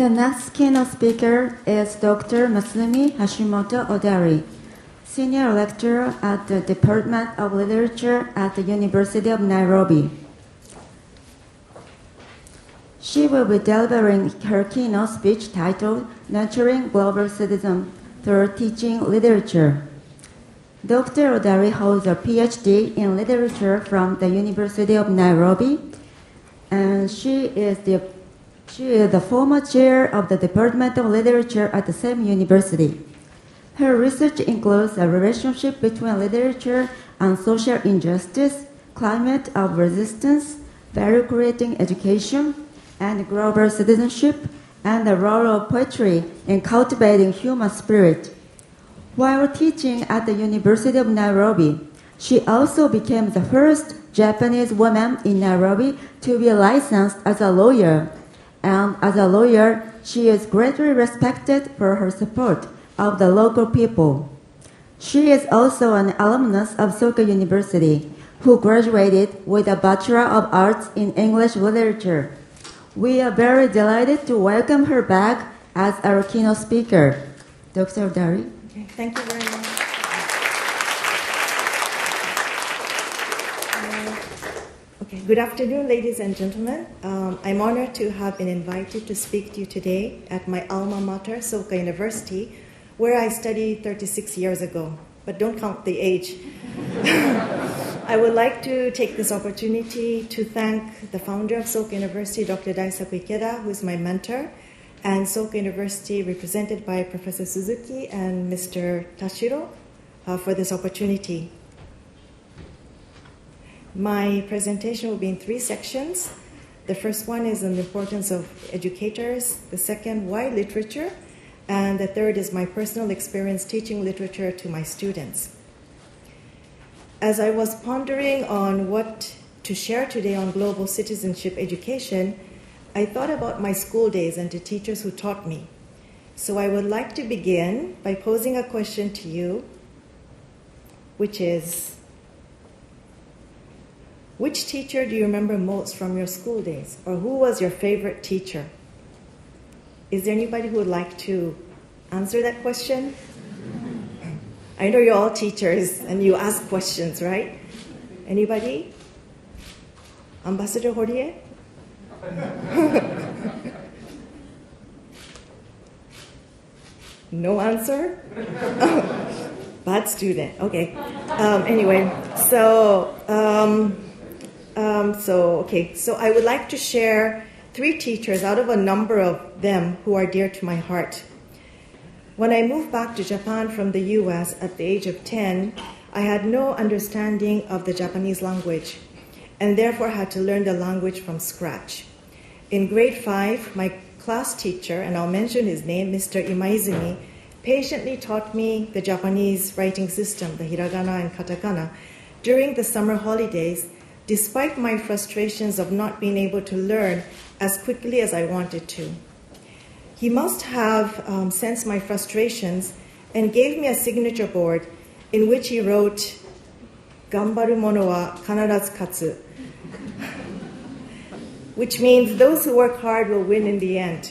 The next keynote speaker is Dr. Masumi Hashimoto Odari, Senior Lecturer at the Department of Literature at the University of Nairobi. She will be delivering her keynote speech titled Nurturing Global Citizenship Through Teaching Literature. Dr. Odari holds a PhD in literature from the University of Nairobi, and she is the former chair of the Department of Literature at the same university. Her research includes a relationship between literature and social injustice, climate of resistance, value-creating education, and global citizenship, and the role of poetry in cultivating human spirit. While teaching at the University of Nairobi, she also became the first Japanese woman in Nairobi to be licensed as a lawyer. And as a lawyer, she is greatly respected for her support of the local people. She is also an alumnus of Soka University, who graduated with a Bachelor of Arts in English Literature. We are very delighted to welcome her back as our keynote speaker. Dr. Odari. Okay, thank you very much. Good afternoon, ladies and gentlemen. I'm honored to have been invited to speak to you today at my alma mater, Soka University, where I studied 36 years ago. But don't count the age. I would like to take this opportunity to thank the founder of Soka University, Dr. Daisaku Ikeda, who is my mentor, and Soka University, represented by Professor Suzuki and Mr. Tashiro, for this opportunity. My presentation will be in 3 sections. The first one is on the importance of educators, the second, why literature, and the third is my personal experience teaching literature to my students. As I was pondering on what to share today on global citizenship education, I thought about my school days and the teachers who taught me. So I would like to begin by posing a question to you, which is, which teacher do you remember most from your school days? Or who was your favorite teacher? Is there anybody who would like to answer that question? I know you're all teachers and you ask questions, right? Anybody? Ambassador Horie? No answer? Bad student. Okay. Anyway, so I would like to share 3 teachers out of a number of them who are dear to my heart. When I moved back to Japan from the US at the age of 10, I had no understanding of the Japanese language and therefore had to learn the language from scratch. In grade 5, my class teacher, and I'll mention his name, Mr. Imaizumi, patiently taught me the Japanese writing system, the hiragana and katakana, during the summer holidays, despite my frustrations of not being able to learn as quickly as I wanted to. He must have sensed my frustrations and gave me a signature board in which he wrote, "Gambaru mono wa kanaratsu katsu," which means those who work hard will win in the end.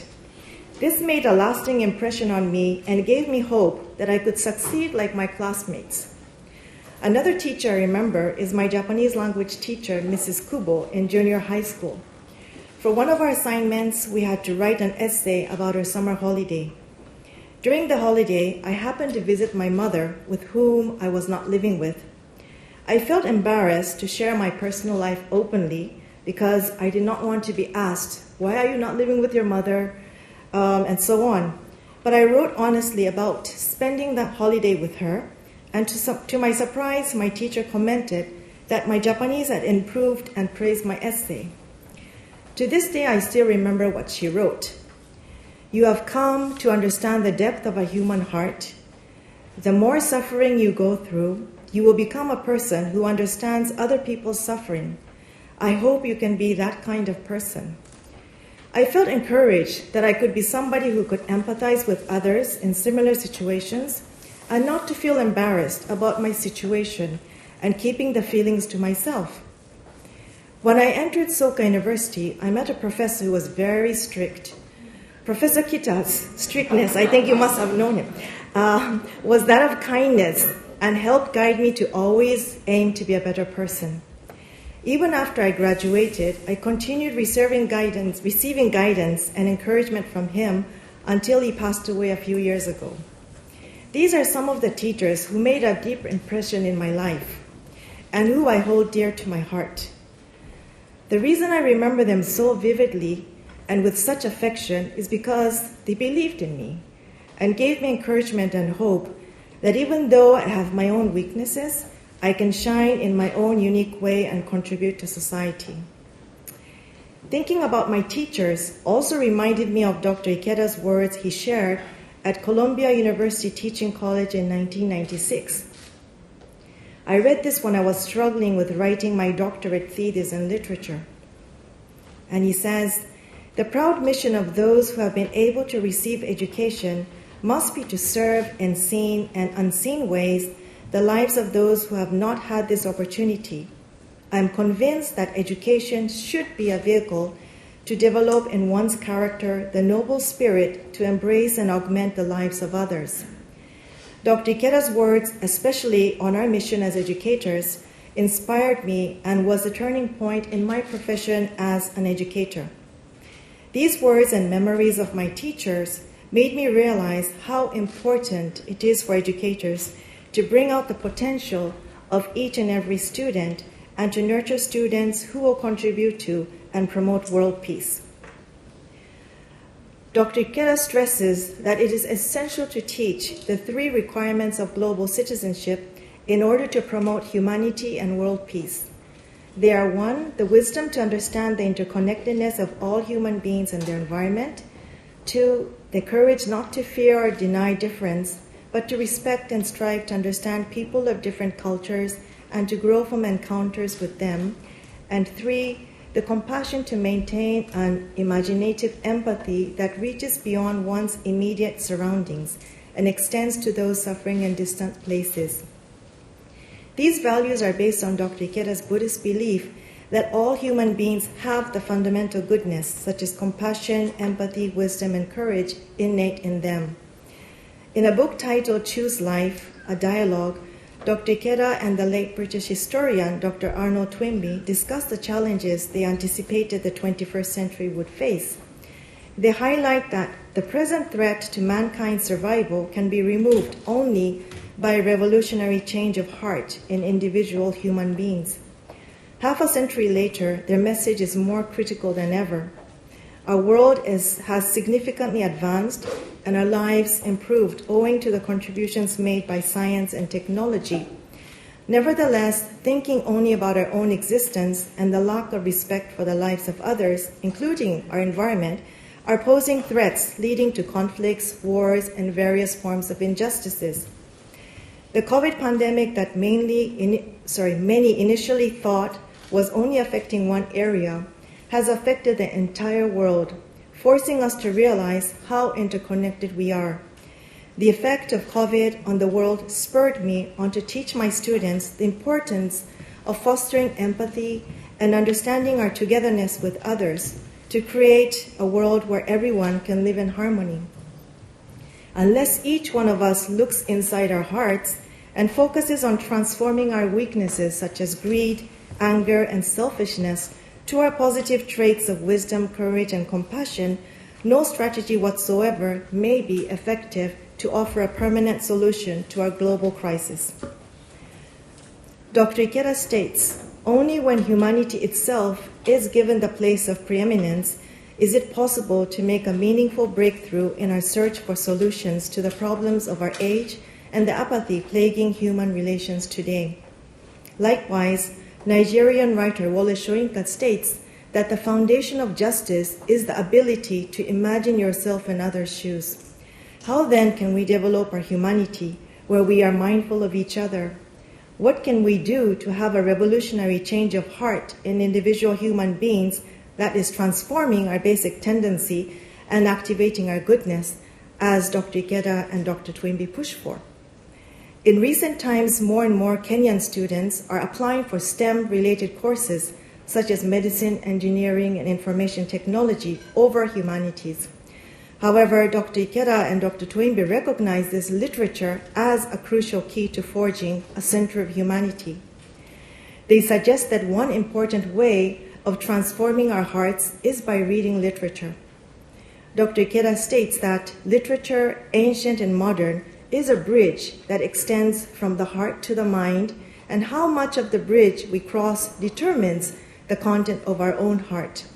This made a lasting impression on me and gave me hope that I could succeed like my classmates. Another teacher I remember is my Japanese language teacher, Mrs. Kubo, in junior high school. For one of our assignments, we had to write an essay about our summer holiday. During the holiday, I happened to visit my mother, with whom I was not living with. I felt embarrassed to share my personal life openly because I did not want to be asked, "Why are you not living with your mother?" And so on. But I wrote honestly about spending that holiday with her, and to my surprise, my teacher commented that my Japanese had improved and praised my essay. To this day, I still remember what she wrote. "You have come to understand the depth of a human heart. The more suffering you go through, you will become a person who understands other people's suffering. I hope you can be that kind of person." I felt encouraged that I could be somebody who could empathize with others in similar situations and not to feel embarrassed about my situation and keeping the feelings to myself. When I entered Soka University, I met a professor who was very strict. Professor Kita's strictness, I think you must have known him, was that of kindness and helped guide me to always aim to be a better person. Even after I graduated, I continued receiving guidance and encouragement from him until he passed away a few years ago. These are some of the teachers who made a deep impression in my life and who I hold dear to my heart. The reason I remember them so vividly and with such affection is because they believed in me and gave me encouragement and hope that even though I have my own weaknesses, I can shine in my own unique way and contribute to society. Thinking about my teachers also reminded me of Dr. Ikeda's words he shared at Columbia University Teaching College in 1996. I read this when I was struggling with writing my doctorate thesis in literature. And he says, "The proud mission of those who have been able to receive education must be to serve in seen and unseen ways the lives of those who have not had this opportunity. I am convinced that education should be a vehicle to develop in one's character the noble spirit to embrace and augment the lives of others." Dr. Ikeda's words, especially on our mission as educators, inspired me and was a turning point in my profession as an educator. These words and memories of my teachers made me realize how important it is for educators to bring out the potential of each and every student and to nurture students who will contribute to and promote world peace. Dr. Ikeda stresses that it is essential to teach the 3 requirements of global citizenship in order to promote humanity and world peace. They are 1, the wisdom to understand the interconnectedness of all human beings and their environment. 2, the courage not to fear or deny difference, but to respect and strive to understand people of different cultures and to grow from encounters with them. And 3, the compassion to maintain an imaginative empathy that reaches beyond one's immediate surroundings and extends to those suffering in distant places. These values are based on Dr. Ikeda's Buddhist belief that all human beings have the fundamental goodness, such as compassion, empathy, wisdom, and courage, innate in them. In a book titled Choose Life, a dialogue, Dr. Ikeda and the late British historian Dr. Arnold Toynbee discussed the challenges they anticipated the 21st century would face. They highlight that the present threat to mankind's survival can be removed only by a revolutionary change of heart in individual human beings. Half a century later, their message is more critical than ever. Our world has significantly advanced and our lives improved owing to the contributions made by science and technology. Nevertheless, thinking only about our own existence and the lack of respect for the lives of others, including our environment, are posing threats leading to conflicts, wars, and various forms of injustices. The COVID pandemic that many initially thought was only affecting one area has affected the entire world, forcing us to realize how interconnected we are. The effect of COVID on the world spurred me on to teach my students the importance of fostering empathy and understanding our togetherness with others to create a world where everyone can live in harmony. Unless each one of us looks inside our hearts and focuses on transforming our weaknesses such as greed, anger, and selfishness to our positive traits of wisdom, courage, and compassion, no strategy whatsoever may be effective to offer a permanent solution to our global crisis. Dr. Ikeda states, only when humanity itself is given the place of preeminence is it possible to make a meaningful breakthrough in our search for solutions to the problems of our age and the apathy plaguing human relations today. Likewise, Nigerian writer Wole Soyinka states that the foundation of justice is the ability to imagine yourself in others' shoes. How then can we develop our humanity where we are mindful of each other? What can we do to have a revolutionary change of heart in individual human beings that is transforming our basic tendency and activating our goodness, as Dr. Ikeda and Dr. Toynbee push for? In recent times, more and more Kenyan students are applying for STEM-related courses such as medicine, engineering, and information technology over humanities. However, Dr. Ikeda and Dr. Toynbee recognize this literature as a crucial key to forging a center of humanity. They suggest that one important way of transforming our hearts is by reading literature. Dr. Ikeda states that literature, ancient and modern, is a bridge that extends from the heart to the mind, and how much of the bridge we cross determines the content of our own heart.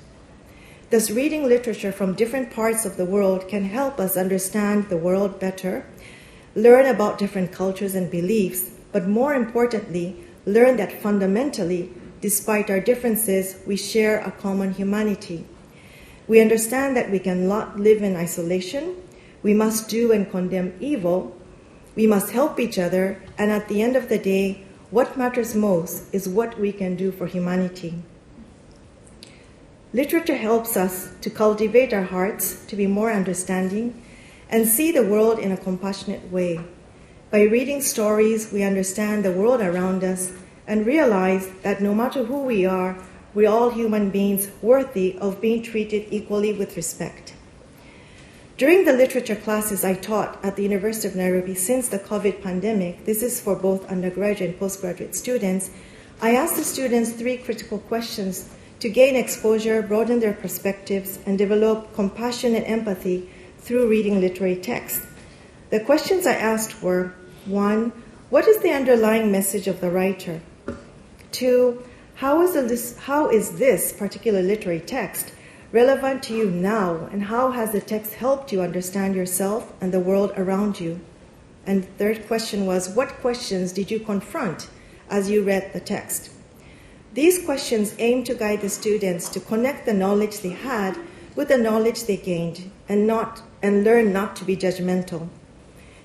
Thus, reading literature from different parts of the world can help us understand the world better, learn about different cultures and beliefs, but more importantly, learn that fundamentally, despite our differences, we share a common humanity. We understand that we cannot live in isolation, we must do and condemn evil, we must help each other, and at the end of the day, what matters most is what we can do for humanity. Literature helps us to cultivate our hearts, to be more understanding, and see the world in a compassionate way. By reading stories, we understand the world around us and realize that no matter who we are, we're all human beings worthy of being treated equally with respect. During the literature classes I taught at the University of Nairobi since the COVID pandemic, this is for both undergraduate and postgraduate students, I asked the students 3 critical questions to gain exposure, broaden their perspectives, and develop compassion and empathy through reading literary text. The questions I asked were, 1, what is the underlying message of the writer? 2, how is this particular literary text relevant to you now, and how has the text helped you understand yourself and the world around you? And the third question was, what questions did you confront as you read the text? These questions aim to guide the students to connect the knowledge they had with the knowledge they gained and learn not to be judgmental.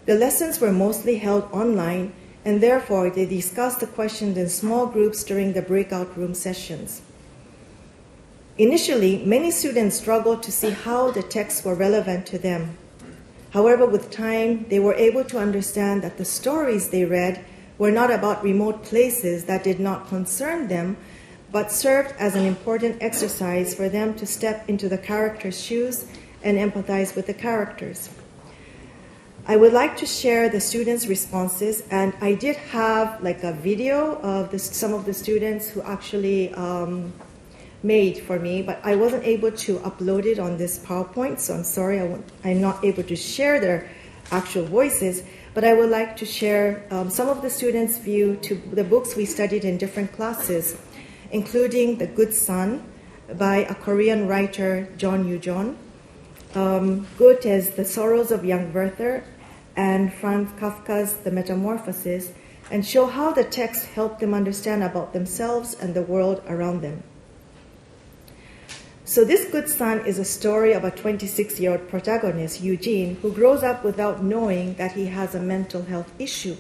The lessons were mostly held online, and therefore they discussed the questions in small groups during the breakout room sessions. Initially, many students struggled to see how the texts were relevant to them. However, with time, they were able to understand that the stories they read were not about remote places that did not concern them, but served as an important exercise for them to step into the characters' shoes and empathize with the characters. I would like to share the students' responses, and I did have like a video of some of the students who actually made for me, but I wasn't able to upload it on this PowerPoint, so I'm sorry I'm not able to share their actual voices. But I would like to share some of the students' view to the books we studied in different classes, including The Good Son by a Korean writer, John Yoo-jeon, Goethe as The Sorrows of Young Werther, and Franz Kafka's The Metamorphosis, and show how the text helped them understand about themselves and the world around them. So this Good Son is a story of a 26-year-old protagonist, Eugene, who grows up without knowing that he has a mental health issue.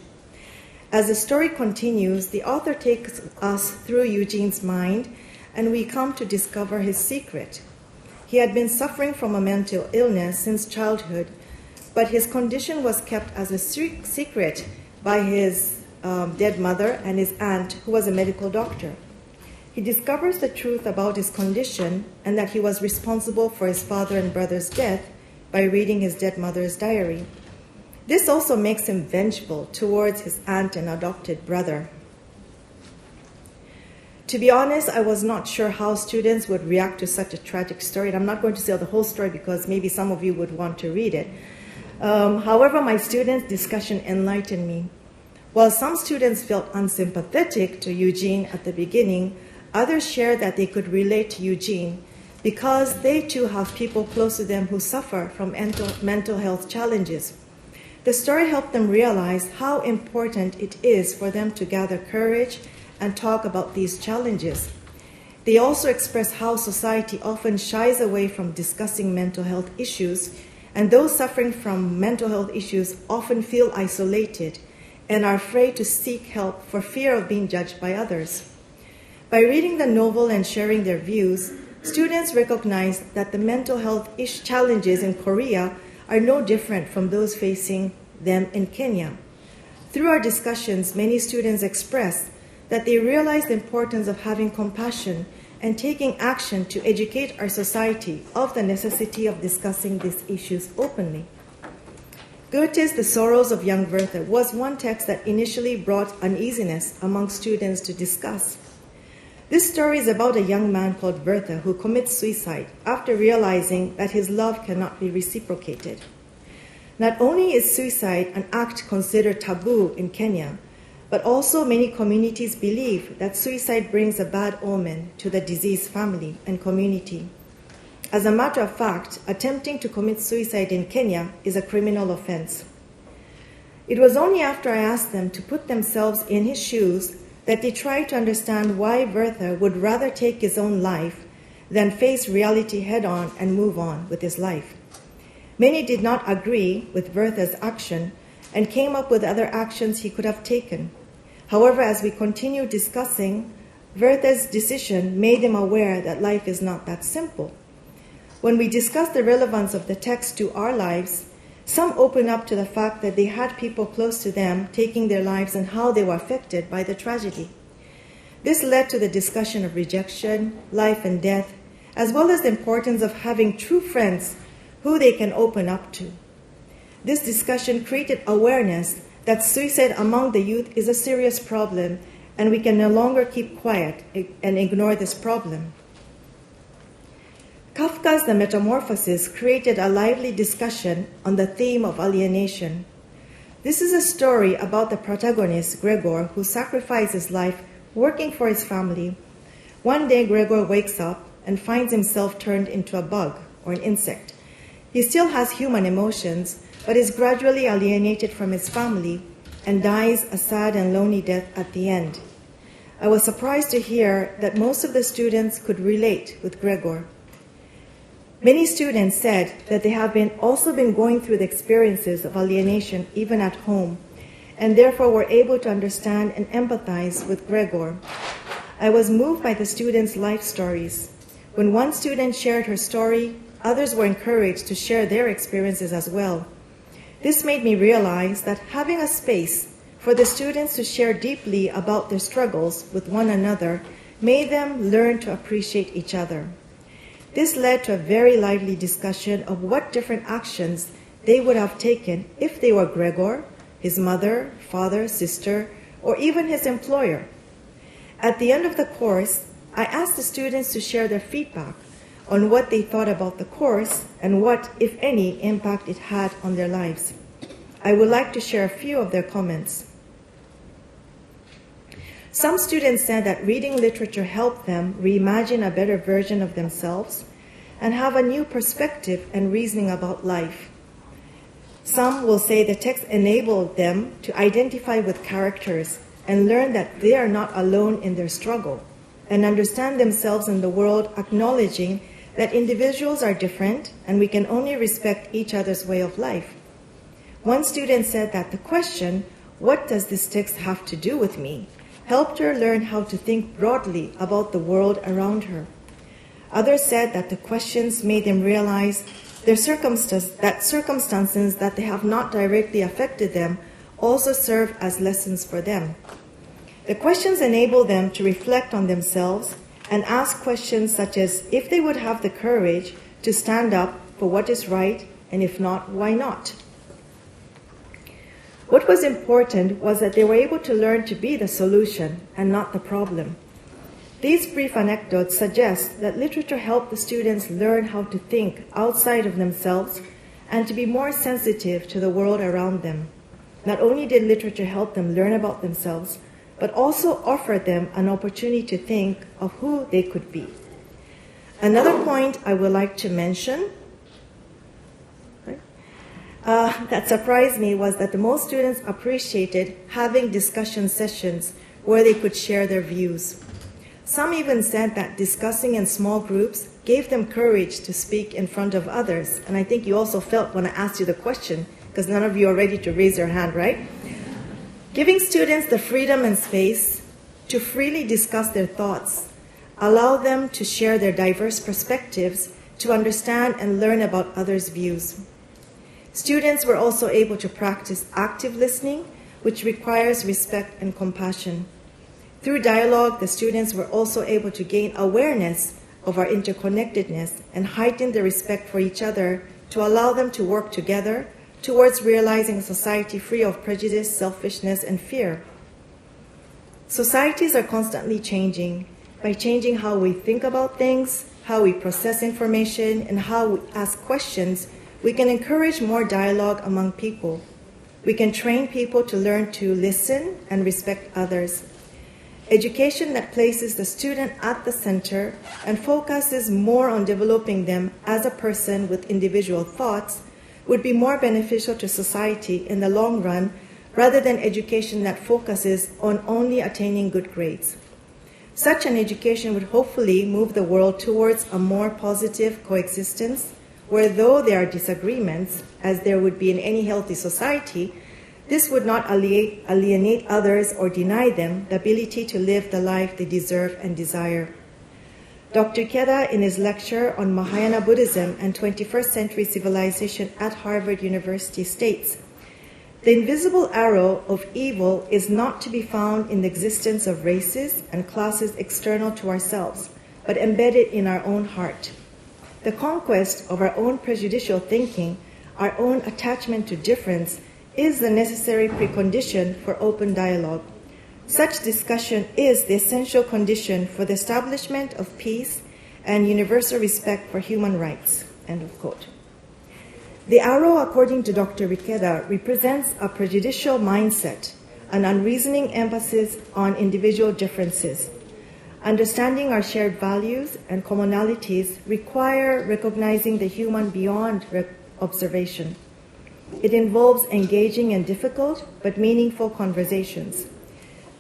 As the story continues, the author takes us through Eugene's mind, and we come to discover his secret. He had been suffering from a mental illness since childhood, but his condition was kept as a secret by his dead mother and his aunt, who was a medical doctor. He discovers the truth about his condition and that he was responsible for his father and brother's death by reading his dead mother's diary. This also makes him vengeful towards his aunt and adopted brother. To be honest, I was not sure how students would react to such a tragic story, and I'm not going to tell the whole story because maybe some of you would want to read it. However, my students' discussion enlightened me. While some students felt unsympathetic to Eugene at the beginning, others shared that they could relate to Eugene because they too have people close to them who suffer from mental health challenges. The story helped them realize how important it is for them to gather courage and talk about these challenges. They also express how society often shies away from discussing mental health issues, and those suffering from mental health issues often feel isolated and are afraid to seek help for fear of being judged by others. By reading the novel and sharing their views, students recognize that the mental health challenges in Korea are no different from those facing them in Kenya. Through our discussions, many students expressed that they realize the importance of having compassion and taking action to educate our society of the necessity of discussing these issues openly. Goethe's The Sorrows of Young Werther was one text that initially brought uneasiness among students to discuss. This story is about a young man called Werther who commits suicide after realizing that his love cannot be reciprocated. Not only is suicide an act considered taboo in Kenya, but also many communities believe that suicide brings a bad omen to the deceased family and community. As a matter of fact, attempting to commit suicide in Kenya is a criminal offense. It was only after I asked them to put themselves in his shoes that they tried to understand why Werther would rather take his own life than face reality head-on and move on with his life. Many did not agree with Werther's action and came up with other actions he could have taken. However, as we continued discussing, Werther's decision made them aware that life is not that simple. When we discussed the relevance of the text to our lives, some opened up to the fact that they had people close to them taking their lives and how they were affected by the tragedy. This led to the discussion of rejection, life and death, as well as the importance of having true friends who they can open up to. This discussion created awareness that suicide among the youth is a serious problem, and we can no longer keep quiet and ignore this problem. Kafka's The Metamorphosis created a lively discussion on the theme of alienation. This is a story about the protagonist, Gregor, who sacrificed his life working for his family. One day, Gregor wakes up and finds himself turned into a bug or an insect. He still has human emotions, but is gradually alienated from his family and dies a sad and lonely death at the end. I was surprised to hear that most of the students could relate with Gregor. Many students said that they have also been going through the experiences of alienation even at home, and therefore were able to understand and empathize with Gregor. I was moved by the students' life stories. When one student shared her story, others were encouraged to share their experiences as well. This made me realize that having a space for the students to share deeply about their struggles with one another made them learn to appreciate each other. This led to a very lively discussion of what different actions they would have taken if they were Gregor, his mother, father, sister, or even his employer. At the end of the course, I asked the students to share their feedback on what they thought about the course and what, if any, impact it had on their lives. I would like to share a few of their comments. Some students said that reading literature helped them reimagine a better version of themselves and have a new perspective and reasoning about life. Some will say the text enabled them to identify with characters and learn that they are not alone in their struggle and understand themselves in the world, acknowledging that individuals are different and we can only respect each other's way of life. One student said that the question, "What does this text have to do with me?" helped her learn how to think broadly about the world around her. Others said that the questions made them realize that circumstances that they have not directly affected them also serve as lessons for them. The questions enable them to reflect on themselves and ask questions such as if they would have the courage to stand up for what is right, and if not, why not? What was important was that they were able to learn to be the solution and not the problem. These brief anecdotes suggest that literature helped the students learn how to think outside of themselves and to be more sensitive to the world around them. Not only did literature help them learn about themselves, but also offered them an opportunity to think of who they could be. Another point I would like to mention that surprised me was that the most students appreciated having discussion sessions where they could share their views. Some even said that discussing in small groups gave them courage to speak in front of others. And I think you also felt when I asked you the question, because none of you are ready to raise your hand, right? Giving students the freedom and space to freely discuss their thoughts, allow them to share their diverse perspectives, to understand and learn about others' views. Students were also able to practice active listening, which requires respect and compassion. Through dialogue, the students were also able to gain awareness of our interconnectedness and heighten the respect for each other to allow them to work together towards realizing a society free of prejudice, selfishness, and fear. Societies are constantly changing. By changing how we think about things, how we process information, and how we ask questions, we can encourage more dialogue among people. We can train people to learn to listen and respect others. Education that places the student at the center and focuses more on developing them as a person with individual thoughts would be more beneficial to society in the long run rather than education that focuses on only attaining good grades. Such an education would hopefully move the world towards a more positive coexistence where though there are disagreements, as there would be in any healthy society, this would not alienate others or deny them the ability to live the life they deserve and desire. Dr. Ikeda, in his lecture on Mahayana Buddhism and 21st century civilization at Harvard University, states, "The invisible arrow of evil is not to be found in the existence of races and classes external to ourselves, but embedded in our own heart. The conquest of our own prejudicial thinking, our own attachment to difference, is the necessary precondition for open dialogue. Such discussion is the essential condition for the establishment of peace and universal respect for human rights." End of quote. The arrow, according to Dr. Ikeda, represents a prejudicial mindset, an unreasoning emphasis on individual differences. Understanding our shared values and commonalities require recognizing the human beyond observation. It involves engaging in difficult but meaningful conversations.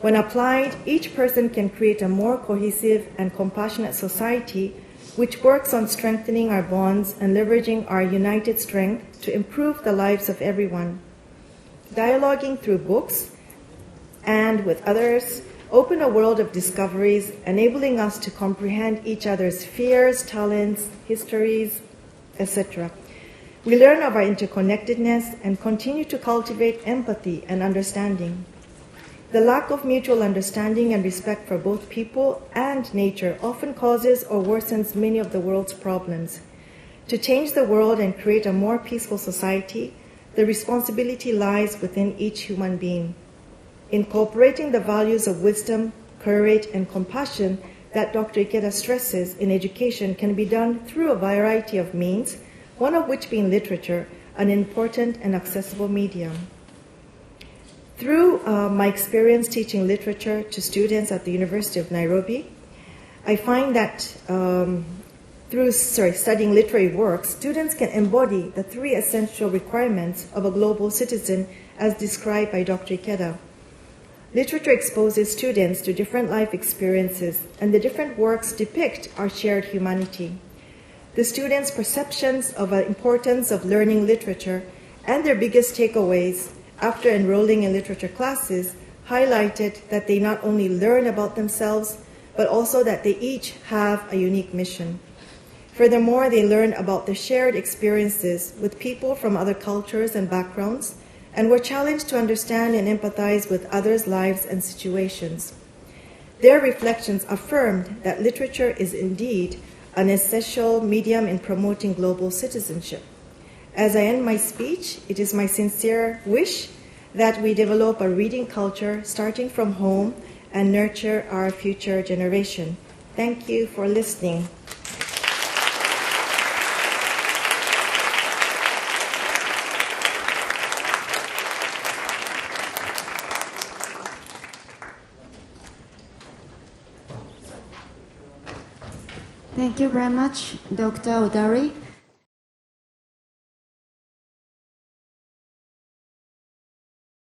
When applied, each person can create a more cohesive and compassionate society which works on strengthening our bonds and leveraging our united strength to improve the lives of everyone. Dialoguing through books and with others open a world of discoveries, enabling us to comprehend each other's fears, talents, histories, etc. We learn of our interconnectedness and continue to cultivate empathy and understanding. The lack of mutual understanding and respect for both people and nature often causes or worsens many of the world's problems. To change the world and create a more peaceful society, the responsibility lies within each human being. Incorporating the values of wisdom, courage, and compassion that Dr. Ikeda stresses in education can be done through a variety of means, one of which being literature, an important and accessible medium. Through my experience teaching literature to students at the University of Nairobi, I find that through studying literary works, students can embody the three essential requirements of a global citizen as described by Dr. Ikeda. Literature exposes students to different life experiences, and the different works depict our shared humanity. The students' perceptions of the importance of learning literature and their biggest takeaways after enrolling in literature classes highlighted that they not only learn about themselves, but also that they each have a unique mission. Furthermore, they learn about their shared experiences with people from other cultures and backgrounds, and were challenged to understand and empathize with others' lives and situations. Their reflections affirmed that literature is indeed an essential medium in promoting global citizenship. As I end my speech, it is my sincere wish that we develop a reading culture starting from home and nurture our future generation. Thank you for listening. Thank you very much, Dr. Odari.